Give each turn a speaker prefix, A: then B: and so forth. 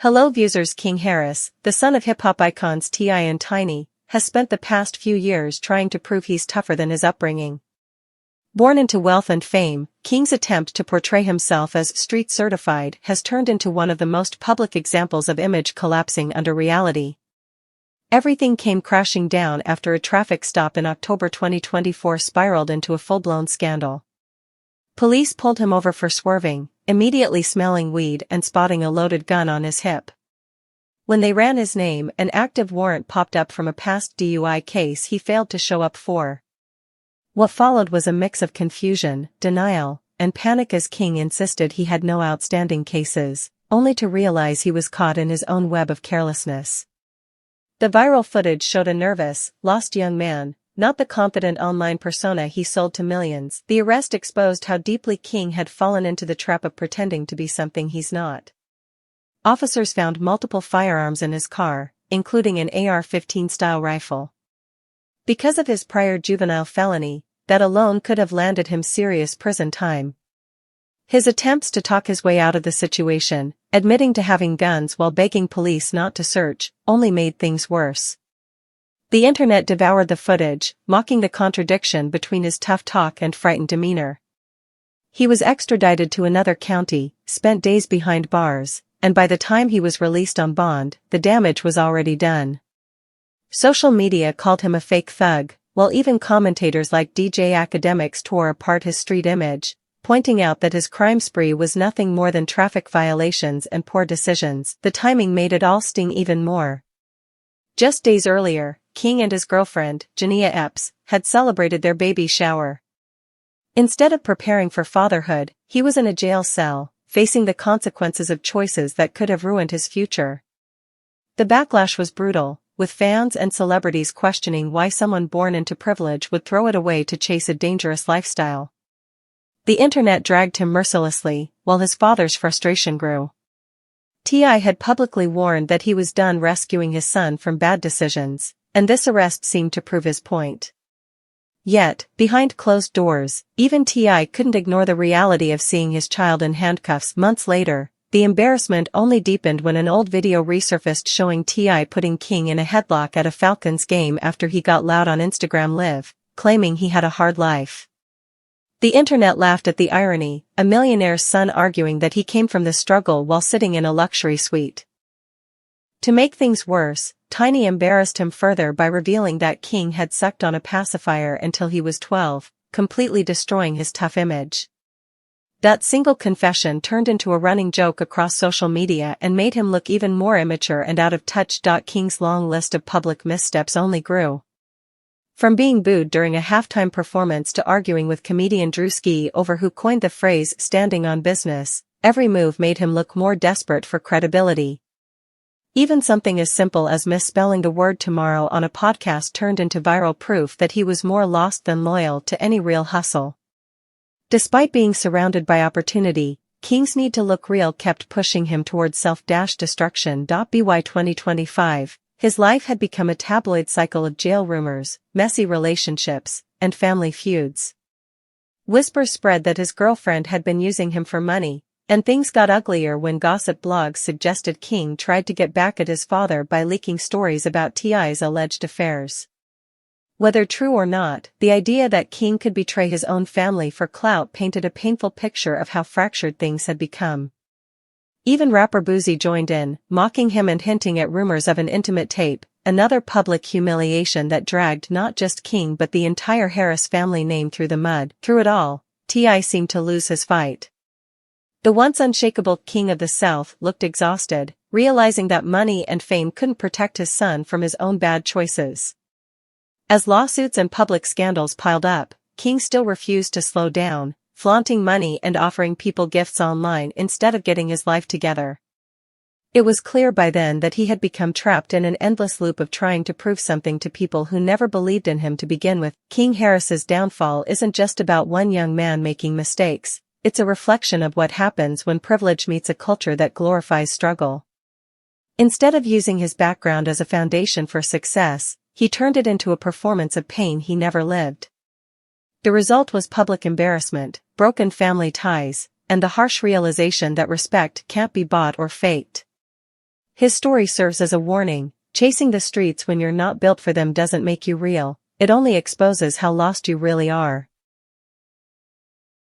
A: Hello viewers. King Harris, the son of hip-hop icons T.I. and Tiny, has spent the past few years trying to prove he's tougher than his upbringing. Born into wealth and fame, King's attempt to portray himself as street-certified has turned into one of the most public examples of image collapsing under reality. Everything came crashing down after a traffic stop in October 2024 spiraled into a full-blown scandal. Police pulled him over for swerving, immediately smelling weed and spotting a loaded gun on his hip. When they ran his name, an active warrant popped up from a past DUI case he failed to show up for. What followed was a mix of confusion, denial, and panic as King insisted he had no outstanding cases, only to realize he was caught in his own web of carelessness. The viral footage showed a nervous, lost young man, not the confident online persona he sold to millions. The arrest exposed how deeply King had fallen into the trap of pretending to be something he's not. Officers found multiple firearms in his car, including an AR-15 style rifle. Because of his prior juvenile felony, that alone could have landed him serious prison time. His attempts to talk his way out of the situation, admitting to having guns while begging police not to search, only made things worse. The internet devoured the footage, mocking the contradiction between his tough talk and frightened demeanor. He was extradited to another county, spent days behind bars, and by the time he was released on bond, the damage was already done. Social media called him a fake thug, while even commentators like DJ Academics tore apart his street image, pointing out that his crime spree was nothing more than traffic violations and poor decisions. The timing made it all sting even more. Just days earlier, King and his girlfriend, Jania Epps, had celebrated their baby shower. Instead of preparing for fatherhood, he was in a jail cell, facing the consequences of choices that could have ruined his future. The backlash was brutal, with fans and celebrities questioning why someone born into privilege would throw it away to chase a dangerous lifestyle. The internet dragged him mercilessly, while his father's frustration grew. T.I. had publicly warned that he was done rescuing his son from bad decisions, and this arrest seemed to prove his point. Yet, behind closed doors, even T.I. couldn't ignore the reality of seeing his child in handcuffs months later. The embarrassment only deepened when an old video resurfaced showing T.I. putting King in a headlock at a Falcons game after he got loud on Instagram Live, claiming he had a hard life. The internet laughed at the irony, a millionaire's son arguing that he came from the struggle while sitting in a luxury suite. To make things worse, Tiny embarrassed him further by revealing that King had sucked on a pacifier until he was 12, completely destroying his tough image. That single confession turned into a running joke across social media and made him look even more immature and out of touch. King's long list of public missteps only grew. From being booed during a halftime performance to arguing with comedian Drewski over who coined the phrase "standing on business," every move made him look more desperate for credibility. Even something as simple as misspelling the word tomorrow on a podcast turned into viral proof that he was more lost than loyal to any real hustle. Despite being surrounded by opportunity, King's need to look real kept pushing him towards self-destruction. By 2025, his life had become a tabloid cycle of jail rumors, messy relationships, and family feuds. Whispers spread that his girlfriend had been using him for money, and things got uglier when gossip blogs suggested King tried to get back at his father by leaking stories about T.I.'s alleged affairs. Whether true or not, the idea that King could betray his own family for clout painted a painful picture of how fractured things had become. Even rapper Boosie joined in, mocking him and hinting at rumors of an intimate tape, another public humiliation that dragged not just King but the entire Harris family name through the mud. Through it all, T.I. seemed to lose his fight. The once unshakable King of the South looked exhausted, realizing that money and fame couldn't protect his son from his own bad choices. As lawsuits and public scandals piled up, King still refused to slow down, flaunting money and offering people gifts online instead of getting his life together. It was clear by then that he had become trapped in an endless loop of trying to prove something to people who never believed in him to begin with. King Harris's downfall isn't just about one young man making mistakes. It's a reflection of what happens when privilege meets a culture that glorifies struggle. Instead of using his background as a foundation for success, he turned it into a performance of pain he never lived. The result was public embarrassment, broken family ties, and the harsh realization that respect can't be bought or faked. His story serves as a warning: chasing the streets when you're not built for them doesn't make you real, it only exposes how lost you really are.